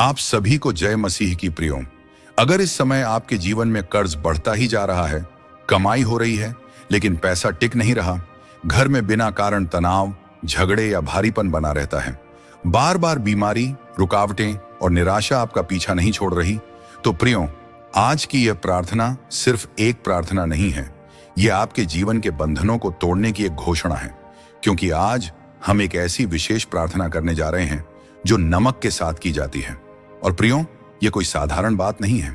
आप सभी को जय मसीह की प्रियो। अगर इस समय आपके जीवन में कर्ज बढ़ता ही जा रहा है, कमाई हो रही है लेकिन पैसा टिक नहीं रहा, घर में बिना कारण तनाव, झगड़े या भारीपन बना रहता है, बार बार बीमारी, रुकावटें और निराशा आपका पीछा नहीं छोड़ रही, तो प्रियो, आज की यह प्रार्थना सिर्फ एक प्रार्थना नहीं है, यह आपके जीवन के बंधनों को तोड़ने की एक घोषणा है। क्योंकि आज हम एक ऐसी विशेष प्रार्थना करने जा रहे हैं जो नमक के साथ की जाती है। और प्रियो, यह कोई साधारण बात नहीं है,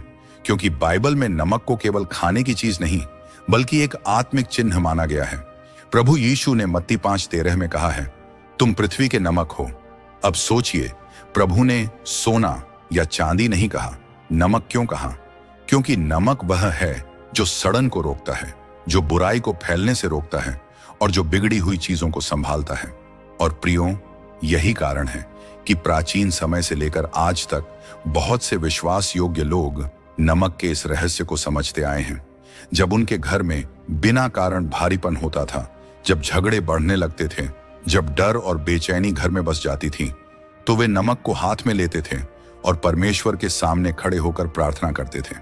क्योंकि बाइबल में नमक को केवल खाने की चीज नहीं बल्कि एक आत्मिक चिन्ह माना गया है। प्रभु यीशु ने मत्ती 5:13 में कहा है, तुम पृथ्वी के नमक हो। अब सोचिए, प्रभु ने सोना या चांदी नहीं कहा, नमक क्यों कहा? क्योंकि नमक वह है जो सड़न को रोकता है, जो बुराई को फैलने से रोकता है और जो बिगड़ी हुई चीजों को संभालता है। और प्रियो, यही कारण है कि प्राचीन समय से लेकर आज तक बहुत से विश्वास योग्य लोग नमक के इस रहस्य को समझते आए हैं। जब उनके घर में बिना कारण भारीपन होता था, जब झगड़े बढ़ने लगते थे, जब डर और बेचैनी घर में बस जाती थी, तो वे नमक को हाथ में लेते थे और परमेश्वर के सामने खड़े होकर प्रार्थना करते थे।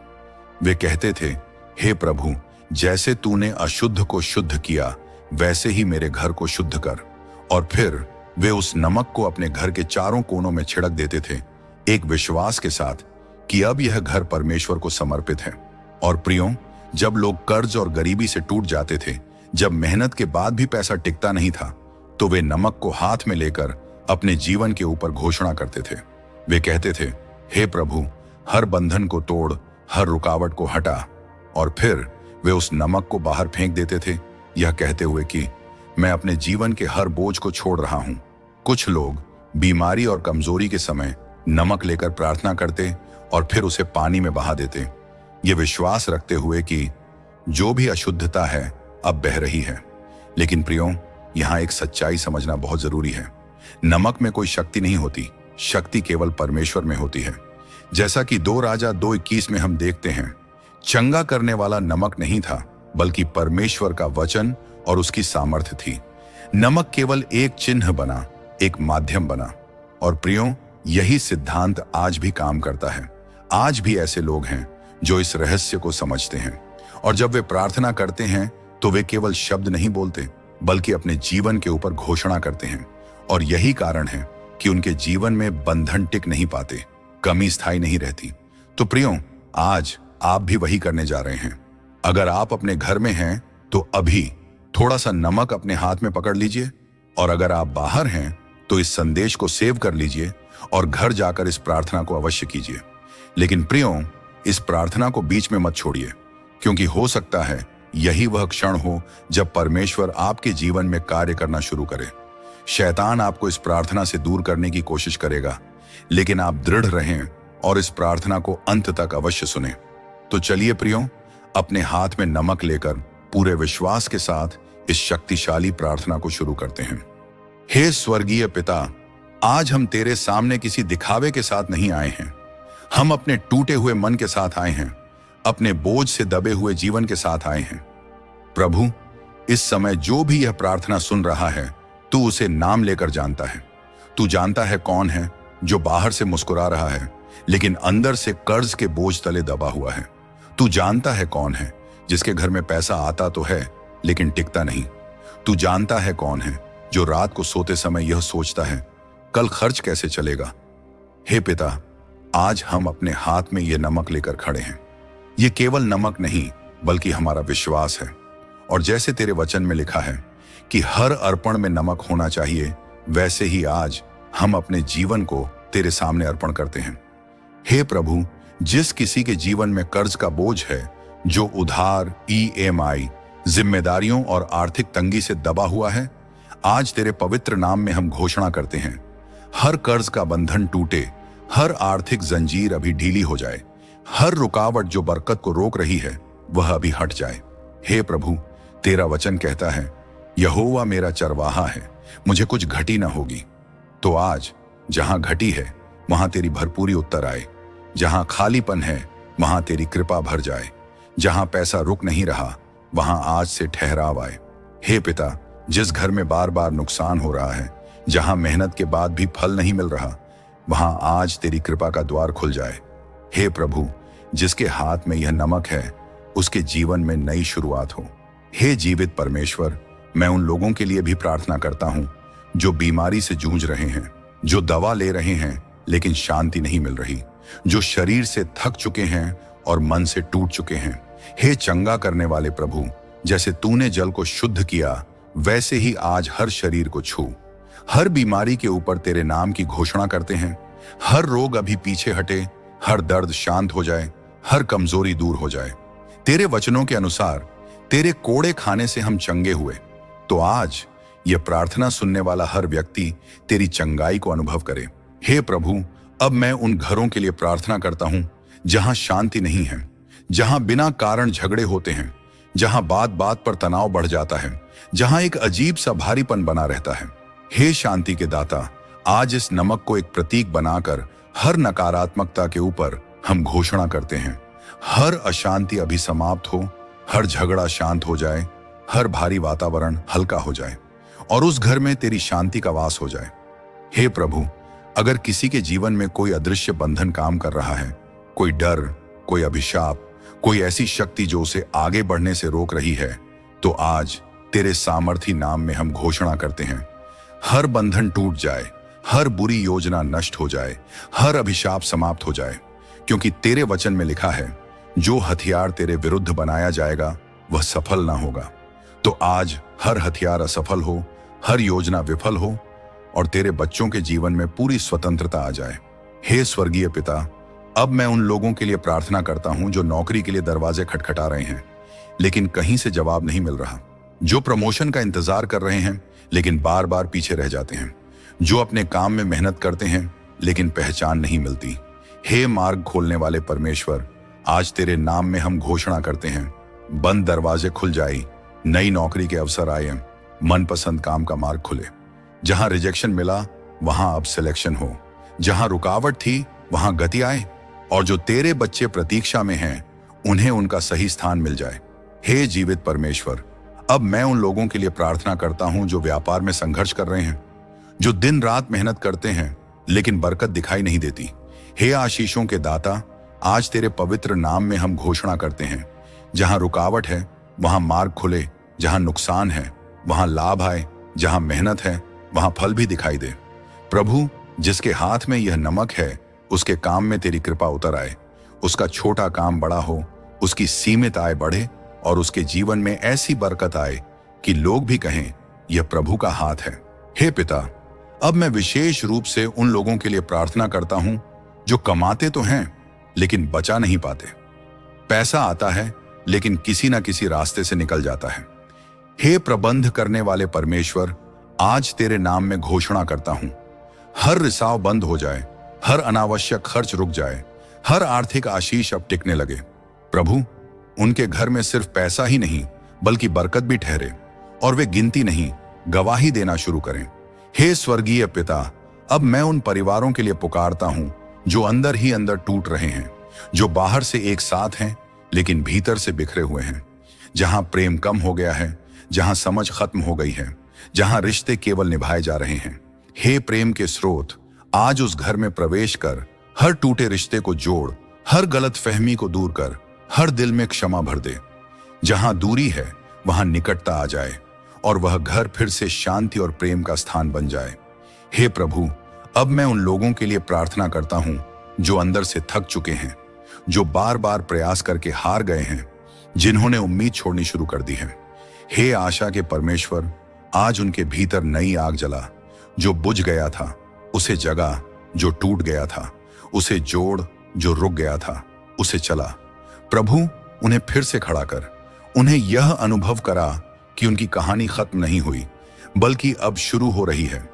वे कहते थे, हे प्रभु, जैसे तूने अशुद्ध को शुद्ध किया वैसे ही मेरे घर को शुद्ध कर। और फिर वे उस नमक को अपने घर के चारों कोनों में छिड़क देते थे, एक विश्वास के साथ कि अब यह घर परमेश्वर को समर्पित है। और प्रियो, जब लोग कर्ज और गरीबी से टूट जाते थे, जब मेहनत के बाद भी पैसा टिकता नहीं था, तो वे नमक को हाथ में लेकर अपने जीवन के ऊपर घोषणा करते थे। वे कहते थे, हे प्रभु, हर बंधन को तोड़, हर रुकावट को हटा। और फिर वे उस नमक को बाहर फेंक देते थे, यह कहते हुए कि मैं अपने जीवन के हर बोझ को छोड़ रहा हूं। कुछ लोग बीमारी और कमजोरी के समय नमक लेकर प्रार्थना करते और फिर उसे पानी में बहा देते, ये विश्वास रखते हुए कि जो भी अशुद्धता है अब बह रही है। लेकिन प्रियो, यहां एक सच्चाई समझना बहुत जरूरी है। नमक में कोई शक्ति नहीं होती, शक्ति केवल परमेश्वर में होती है। जैसा कि 2 राजा 2:21 में हम देखते हैं, चंगा करने वाला नमक नहीं था बल्कि परमेश्वर का वचन और उसकी सामर्थ्य थी। नमक केवल एक चिन्ह बना, एक माध्यम बना। और प्रियो, यही सिद्धांत आज भी काम करता है। आज भी ऐसे लोग हैं जो इस रहस्य को समझते हैं, और जब वे प्रार्थना करते हैं तो वे केवल शब्द नहीं बोलते बल्कि अपने जीवन के ऊपर घोषणा करते हैं। और यही कारण है कि उनके जीवन में बंधन टिक नहीं पाते, कमी स्थायी नहीं रहती। तो प्रियो, आज आप भी वही करने जा रहे हैं। अगर आप अपने घर में हैं तो अभी थोड़ा सा नमक अपने हाथ में पकड़ लीजिए, और अगर आप बाहर हैं तो इस संदेश को सेव कर लीजिए और घर जाकर इस प्रार्थना को अवश्य कीजिए। लेकिन प्रियो, इस प्रार्थना को बीच में मत छोड़िए, क्योंकि हो सकता है यही वह क्षण हो जब परमेश्वर आपके जीवन में कार्य करना शुरू करे। शैतान आपको इस प्रार्थना से दूर करने की कोशिश करेगा, लेकिन आप दृढ़ रहें और इस प्रार्थना को अंत तक अवश्य सुने। तो चलिए प्रियो, अपने हाथ में नमक लेकर पूरे विश्वास के साथ इस शक्तिशाली प्रार्थना को शुरू करते हैं। हे स्वर्गीय पिता, आज हम तेरे सामने किसी दिखावे के साथ नहीं आए हैं। हम अपने टूटे हुए मन के साथ आए हैं, अपने बोझ से दबे हुए जीवन के साथ आए हैं। प्रभु, इस समय जो भी यह प्रार्थना सुन रहा है, तू उसे नाम लेकर जानता है। तू जानता है कौन है जो बाहर से मुस्कुरा रहा है लेकिन अंदर से कर्ज के बोझ तले दबा हुआ है। तू जानता है कौन है जिसके घर में पैसा आता तो है लेकिन टिकता नहीं। तू जानता है कौन है जो रात को सोते समय यह सोचता है, कल खर्च कैसे चलेगा। हे पिता, आज हम अपने हाथ में यह नमक लेकर खड़े हैं। यह केवल नमक नहीं बल्कि हमारा विश्वास है। और जैसे तेरे वचन में लिखा है कि हर अर्पण में नमक होना चाहिए, वैसे ही आज हम अपने जीवन को तेरे सामने अर्पण करते हैं। हे प्रभु, जिस किसी के जीवन में कर्ज का बोझ है, जो उधार, EMI, जिम्मेदारियों और आर्थिक तंगी से दबा हुआ है, आज तेरे पवित्र नाम में हम घोषणा करते हैं, हर कर्ज का बंधन टूटे, हर आर्थिक जंजीर अभी ढीली हो जाए, हर रुकावट जो बरकत को रोक रही है वह अभी हट जाए। हे प्रभु, तेरा वचन कहता है, यहोवा मेरा चरवाहा है, मुझे कुछ घटी ना होगी। तो आज जहां घटी है वहां तेरी भरपूरी उत्तर आए, जहां खालीपन है वहां तेरी कृपा भर जाए, जहां पैसा रुक नहीं रहा वहां आज से ठहराव आए। हे पिता, जिस घर में बार बार नुकसान हो रहा है, जहां मेहनत के बाद भी फल नहीं मिल रहा, वहां आज तेरी कृपा का द्वार खुल जाए। हे प्रभु, जिसके हाथ में यह नमक है, उसके जीवन में नई शुरुआत हो। हे जीवित परमेश्वर, मैं उन लोगों के लिए भी प्रार्थना करता हूं जो बीमारी से जूझ रहे हैं, जो दवा ले रहे हैं लेकिन शांति नहीं मिल रही, जो शरीर से थक चुके हैं और मन से टूट चुके हैं। हे चंगा करने वाले प्रभु, जैसे तूने जल को शुद्ध किया, वैसे ही आज हर शरीर को छू। हर बीमारी के ऊपर तेरे नाम की घोषणा करते हैं। हर रोग अभी पीछे हटे, हर दर्द शांत हो जाए, हर कमजोरी दूर हो जाए। तेरे वचनों के अनुसार तेरे कोड़े खाने से हम चंगे हुए। तो आज यह प्रार्थना सुनने वाला हर व्यक्ति तेरी चंगाई को अनुभव करे। हे प्रभु, अब मैं उन घरों के लिए प्रार्थना करता हूं जहां शांति नहीं है, जहां बिना कारण झगड़े होते हैं, जहां बात बात पर तनाव बढ़ जाता है, जहां एक अजीब सा भारीपन बना रहता है। हे शांति के दाता, आज इस नमक को एक प्रतीक बनाकर हर नकारात्मकता के ऊपर हम घोषणा करते हैं। हर अशांति अभी समाप्त हो, हर झगड़ा शांत हो जाए, हर भारी वातावरण हल्का हो जाए और उस घर में तेरी शांति का वास हो जाए। हे प्रभु, अगर किसी के जीवन में कोई अदृश्य बंधन काम कर रहा है, कोई डर, कोई अभिशाप, कोई ऐसी शक्ति जो उसे आगे बढ़ने से रोक रही है, तो आज तेरे सामर्थी नाम में हम घोषणा करते हैं, हर बंधन टूट जाए, हर बुरी योजना नष्ट हो जाए, हर अभिशाप समाप्त हो जाए। क्योंकि तेरे वचन में लिखा है, जो हथियार तेरे विरुद्ध बनाया जाएगा वह सफल ना होगा। तो आज हर हथियार असफल हो, हर योजना विफल हो और तेरे बच्चों के जीवन में पूरी स्वतंत्रता आ जाए। हे स्वर्गीय पिता, अब मैं उन लोगों के लिए प्रार्थना करता हूं जो नौकरी के लिए दरवाजे खटखटा रहे हैं लेकिन कहीं से जवाब नहीं मिल रहा, जो प्रमोशन का इंतजार कर रहे हैं लेकिन बार बार पीछे रह जाते हैं, जो अपने काम में मेहनत करते हैं लेकिन पहचान नहीं मिलती। हे मार्ग खोलने वाले परमेश्वर, आज तेरे नाम में हम घोषणा करते हैं, बंद दरवाजे खुल जाए, नई नौकरी के अवसर आए, मनपसंद काम का मार्ग खुले। जहां रिजेक्शन मिला वहां अब सिलेक्शन हो, जहां रुकावट थी वहां गति आए और जो तेरे बच्चे प्रतीक्षा में हैं उन्हें उनका सही स्थान मिल जाए। हे जीवित परमेश्वर, अब मैं उन लोगों के लिए प्रार्थना करता हूं जो व्यापार में संघर्ष कर रहे हैं, जो दिन रात मेहनत करते हैं लेकिन बरकत दिखाई नहीं देती। हे आशीषों के दाता, आज तेरे पवित्र नाम में हम घोषणा करते हैं, जहां रुकावट है वहां मार्ग खुले, जहां नुकसान है वहां लाभ आए, जहां मेहनत है वहां फल भी दिखाई दे। प्रभु, जिसके हाथ में यह नमक है उसके काम में तेरी कृपा उतर आए, उसका छोटा काम बड़ा हो, उसकी सीमित आय बढ़े और उसके जीवन में ऐसी बरकत आए कि लोग भी कहें यह प्रभु का हाथ है। हे पिता, अब मैं विशेष रूप से उन लोगों के लिए प्रार्थना करता हूं जो कमाते तो हैं लेकिन बचा नहीं पाते। पैसा आता है लेकिन किसी ना किसी रास्ते से निकल जाता है। हे प्रबंध करने वाले परमेश्वर, आज तेरे नाम में घोषणा करता हूं, हर रिसाव बंद हो जाए, हर अनावश्यक खर्च रुक जाए, हर आर्थिक आशीष अब टिकने लगे। प्रभु, उनके घर में सिर्फ पैसा ही नहीं बल्कि बरकत भी ठहरे और वे गिनती नहीं गवाही देना शुरू करें। हे स्वर्गीय पिता, अब मैं उन परिवारों के लिए पुकारता हूं जो अंदर ही अंदर टूट रहे हैं, जो बाहर से एक साथ हैं लेकिन भीतर से बिखरे हुए हैं, जहां प्रेम कम हो गया है, जहां समझ खत्म हो गई है, जहां रिश्ते केवल निभाए जा रहे हैं। हे प्रेम के स्रोत, आज उस घर में प्रवेश कर हर टूटे रिश्ते को जोड़, हर गलत फहमी को दूर कर, हर दिल में क्षमा भर दे। जहां दूरी है वहां निकटता आ जाए और वह घर फिर से शांति और प्रेम का स्थान बन जाए। हे प्रभु, अब मैं उन लोगों के लिए प्रार्थना करता हूं जो अंदर से थक चुके हैं, जो बार बार प्रयास करके हार गए हैं, जिन्होंने उम्मीद छोड़नी शुरू कर दी है। हे आशा के परमेश्वर, आज उनके भीतर नई आग जला, जो बुझ गया था उसे जगा, जो टूट गया था उसे जोड़, जो रुक गया था उसे चला। प्रभु, उन्हें फिर से खड़ा कर, उन्हें यह अनुभव करा कि उनकी कहानी खत्म नहीं हुई बल्कि अब शुरू हो रही है।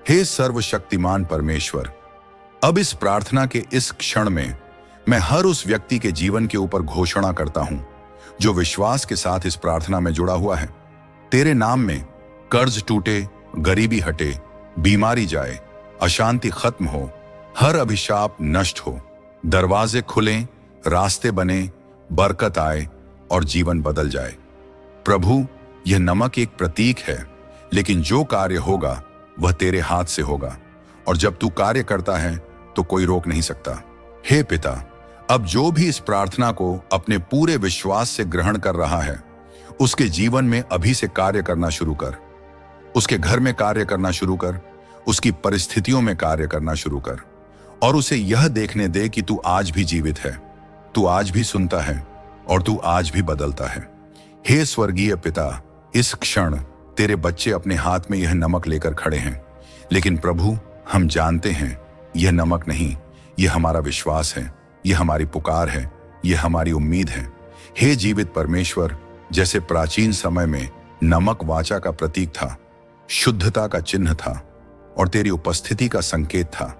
हे सर्वशक्तिमान परमेश्वर, अब इस प्रार्थना के इस क्षण में मैं हर उस व्यक्ति के जीवन के ऊपर घोषणा करता हूं जो विश्वास के साथ इस प्रार्थना में जुड़ा हुआ है। तेरे नाम में कर्ज टूटे, गरीबी हटे, बीमारी जाए, अशांति खत्म हो, हर अभिशाप नष्ट हो, दरवाजे खुलें, रास्ते बने, बरकत आए और जीवन बदल जाए। प्रभु, यह नमक एक प्रतीक है लेकिन जो कार्य होगा वह तेरे हाथ से होगा और जब तू कार्य करता है तो कोई रोक नहीं सकता। हे पिता, अब जो भी इस प्रार्थना को अपने पूरे विश्वास से ग्रहण कर रहा है, उसके जीवन में अभी से कार्य करना शुरू कर। उसके घर में कार्य करना शुरू कर, उसकी परिस्थितियों में कार्य करना शुरू कर, और उसे यह देखने दे कि तू आज भी जीवित है, तू आज भी सुनता है और तू आज भी बदलता है। हे स्वर्गीय पिता, इस क्षण तेरे बच्चे अपने हाथ में यह नमक लेकर खड़े हैं, लेकिन प्रभु, हम जानते हैं यह नमक नहीं, यह हमारा विश्वास है, यह हमारी पुकार है, यह हमारी उम्मीद है। हे जीवित परमेश्वर, जैसे प्राचीन समय में नमक वाचा का प्रतीक था, शुद्धता का चिन्ह था और तेरी उपस्थिति का संकेत था,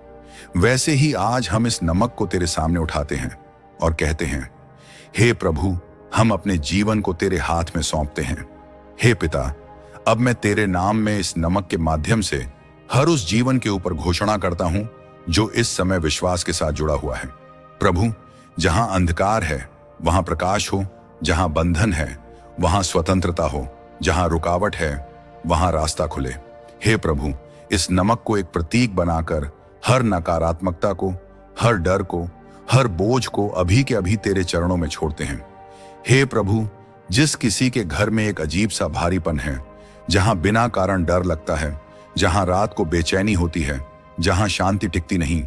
वैसे ही आज हम इस नमक को तेरे सामने उठाते हैं और कहते हैं, हे प्रभु, हम अपने जीवन को तेरे हाथ में सौंपते हैं। हे पिता, अब मैं तेरे नाम में इस नमक के माध्यम से हर उस जीवन के ऊपर घोषणा करता हूं जो इस समय विश्वास के साथ जुड़ा हुआ है। प्रभु, जहां अंधकार है वहां प्रकाश हो, जहां बंधन है वहां स्वतंत्रता हो, जहां रुकावट है वहां रास्ता खुले। हे प्रभु, इस नमक को एक प्रतीक बनाकर हर नकारात्मकता को, हर डर को, हर बोझ को अभी के अभी तेरे चरणों में छोड़ते हैं। हे प्रभु, जिस किसी के घर में एक अजीब सा भारीपन है, जहां बिना कारण डर लगता है, जहां रात को बेचैनी होती है, जहां शांति टिकती नहीं,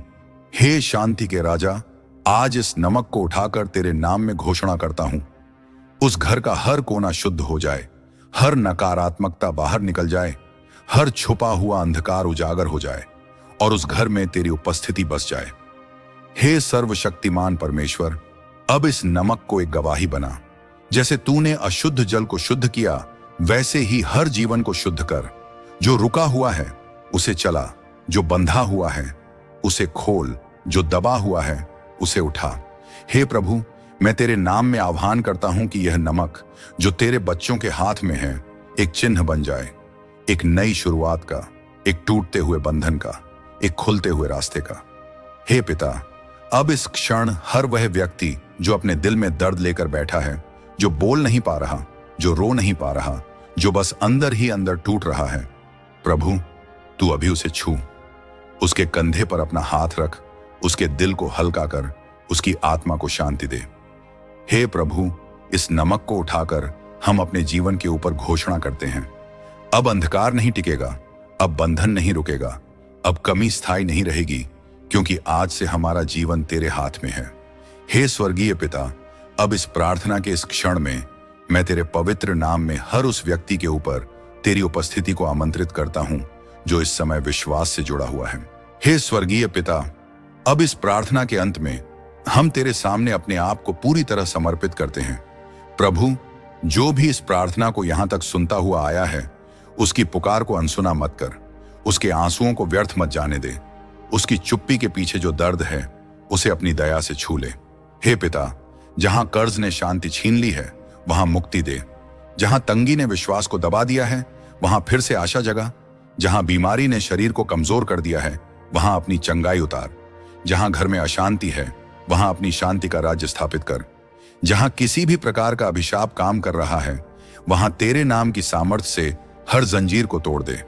हे शांति के राजा, आज इस नमक को उठाकर तेरे नाम में घोषणा करता हूं, उस घर का हर कोना शुद्ध हो जाए, हर नकारात्मकता बाहर निकल जाए, हर छुपा हुआ अंधकार उजागर हो जाए और उस घर में तेरी उपस्थिति बस जाए। हे सर्वशक्तिमान परमेश्वर, अब इस नमक को एक गवाही बना। जैसे तूने अशुद्ध जल को शुद्ध किया, वैसे ही हर जीवन को शुद्ध कर। जो रुका हुआ है उसे चला, जो बंधा हुआ है उसे खोल, जो दबा हुआ है उसे उठा। हे प्रभु, मैं तेरे नाम में आह्वान करता हूं कि यह नमक जो तेरे बच्चों के हाथ में है एक चिन्ह बन जाए, एक नई शुरुआत का, एक टूटते हुए बंधन का, एक खुलते हुए रास्ते का। हे पिता, अब इस क्षण हर वह व्यक्ति जो अपने दिल में दर्द लेकर बैठा है, जो बोल नहीं पा रहा, जो रो नहीं पा रहा, जो बस अंदर ही अंदर टूट रहा है, प्रभु, तू अभी उसे छू, उसके कंधे पर अपना हाथ रख, उसके दिल को हल्का कर, उसकी आत्मा को शांति दे। हे प्रभु, इस नमक को उठाकर हम अपने जीवन के ऊपर घोषणा करते हैं, अब अंधकार नहीं टिकेगा, अब बंधन नहीं रुकेगा, अब कमी स्थायी नहीं रहेगी, क्योंकि आज से हमारा जीवन तेरे हाथ में है। हे स्वर्गीय पिता, अब इस प्रार्थना के इस क्षण में मैं तेरे पवित्र नाम में हर उस व्यक्ति के ऊपर तेरी उपस्थिति को आमंत्रित करता हूं जो इस समय विश्वास से जुड़ा हुआ है। हे स्वर्गीय पिता, अब इस प्रार्थना के अंत में हम तेरे सामने अपने आप को पूरी तरह समर्पित करते हैं। प्रभु, जो भी इस प्रार्थना को यहां तक सुनता हुआ आया है, उसकी पुकार को अनसुना मत कर, उसके आंसुओं को व्यर्थ मत जाने दे, उसकी चुप्पी के पीछे जो दर्द है उसे अपनी दया से छू ले। हे पिता, जहां कर्ज ने शांति छीन ली है वहां मुक्ति दे, जहां तंगी ने विश्वास को दबा दिया है वहां फिर से आशा जगा, जहां बीमारी ने शरीर को कमजोर कर दिया है वहां अपनी चंगाई उतार, जहां घर में अशांति है वहां अपनी शांति का राज्य स्थापित कर, जहां किसी भी प्रकार का अभिशाप काम कर रहा है वहां तेरे नाम की सामर्थ्य से हर जंजीर को तोड़ दे।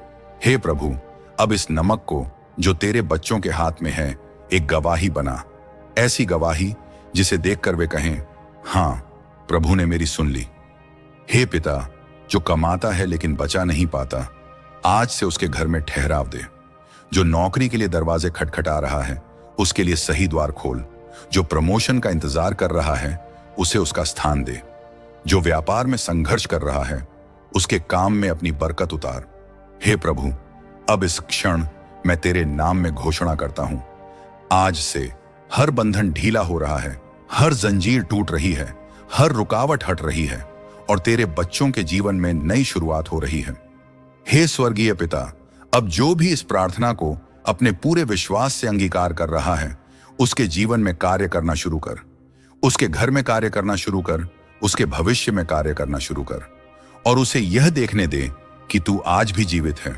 हे प्रभु, अब इस नमक को जो तेरे बच्चों के हाथ में है एक गवाही बना, ऐसी गवाही जिसे देखकर वे कहें, हां, प्रभु ने मेरी सुन ली। हे पिता, जो कमाता है लेकिन बचा नहीं पाता, आज से उसके घर में ठहराव दे। जो नौकरी के लिए दरवाजे खटखटा रहा है उसके लिए सही द्वार खोल, जो प्रमोशन का इंतजार कर रहा है उसे उसका स्थान दे, जो व्यापार में संघर्ष कर रहा है उसके काम में अपनी बरकत उतार। हे प्रभु, अब इस क्षण मैं तेरे नाम में घोषणा करता हूं, आज से हर बंधन ढीला हो रहा है, हर जंजीर टूट रही है, हर रुकावट हट रही है और तेरे बच्चों के जीवन में नई शुरुआत हो रही है। हे स्वर्गीय पिता, अब जो भी इस प्रार्थना को अपने पूरे विश्वास से अंगीकार कर रहा है उसके जीवन में कार्य करना शुरू कर, उसके घर में कार्य करना शुरू कर, उसके भविष्य में कार्य करना शुरू कर और उसे यह देखने दे कि तू आज भी जीवित है,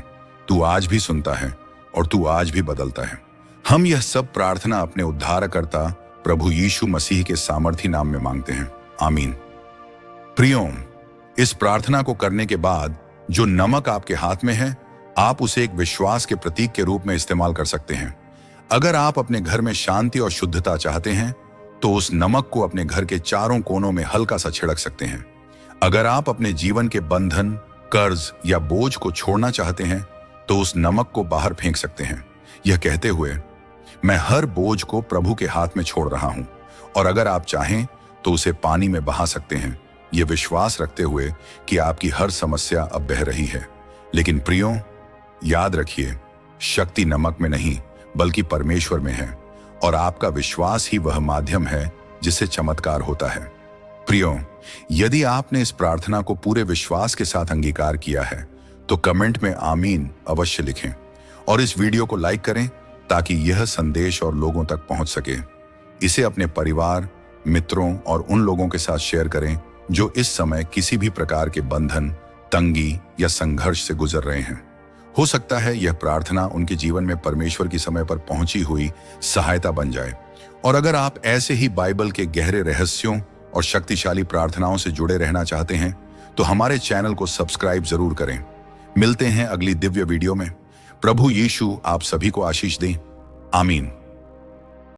तू आज भी सुनता है और तू आज भी बदलता है। हम यह सब प्रार्थना अपने उद्धारकर्ता प्रभु यीशु मसीह के सामर्थी नाम में मांगते हैं, आमीन। प्रियों, इस प्रार्थना को करने के बाद जो नमक आपके हाथ में है आप उसे एक विश्वास के प्रतीक के रूप में इस्तेमाल कर सकते हैं। अगर आप अपने घर में शांति और शुद्धता चाहते हैं तो उस नमक को अपने घर के चारों कोनों में हल्का सा छिड़क सकते हैं। अगर आप अपने जीवन के बंधन, कर्ज या बोझ को छोड़ना चाहते हैं तो उस नमक को बाहर फेंक सकते हैं, यह कहते हुए, मैं हर बोझ को प्रभु के हाथ में छोड़ रहा हूं। और अगर आप चाहें तो उसे पानी में बहा सकते हैं, यह विश्वास रखते हुए कि आपकी हर समस्या अब बह रही है। लेकिन प्रियो, याद रखिए, शक्ति नमक में नहीं बल्कि परमेश्वर में है, और आपका विश्वास ही वह माध्यम है जिससे चमत्कार होता है। प्रियो, यदि आपने इस प्रार्थना को पूरे विश्वास के साथ अंगीकार किया है तो कमेंट में आमीन अवश्य लिखें और इस वीडियो को लाइक करें ताकि यह संदेश और लोगों तक पहुंच सके। इसे अपने परिवार, मित्रों और उन लोगों के साथ शेयर करें जो इस समय किसी भी प्रकार के बंधन, तंगी या संघर्ष से गुजर रहे हैं। हो सकता है यह प्रार्थना उनके जीवन में परमेश्वर की समय पर पहुंची हुई सहायता बन जाए। और अगर आप ऐसे ही बाइबल के गहरे रहस्यों और शक्तिशाली प्रार्थनाओं से जुड़े रहना चाहते हैं तो हमारे चैनल को सब्सक्राइब जरूर करें। मिलते हैं अगली दिव्य वीडियो में। प्रभु यीशु आप सभी को आशीष दें। आमीन।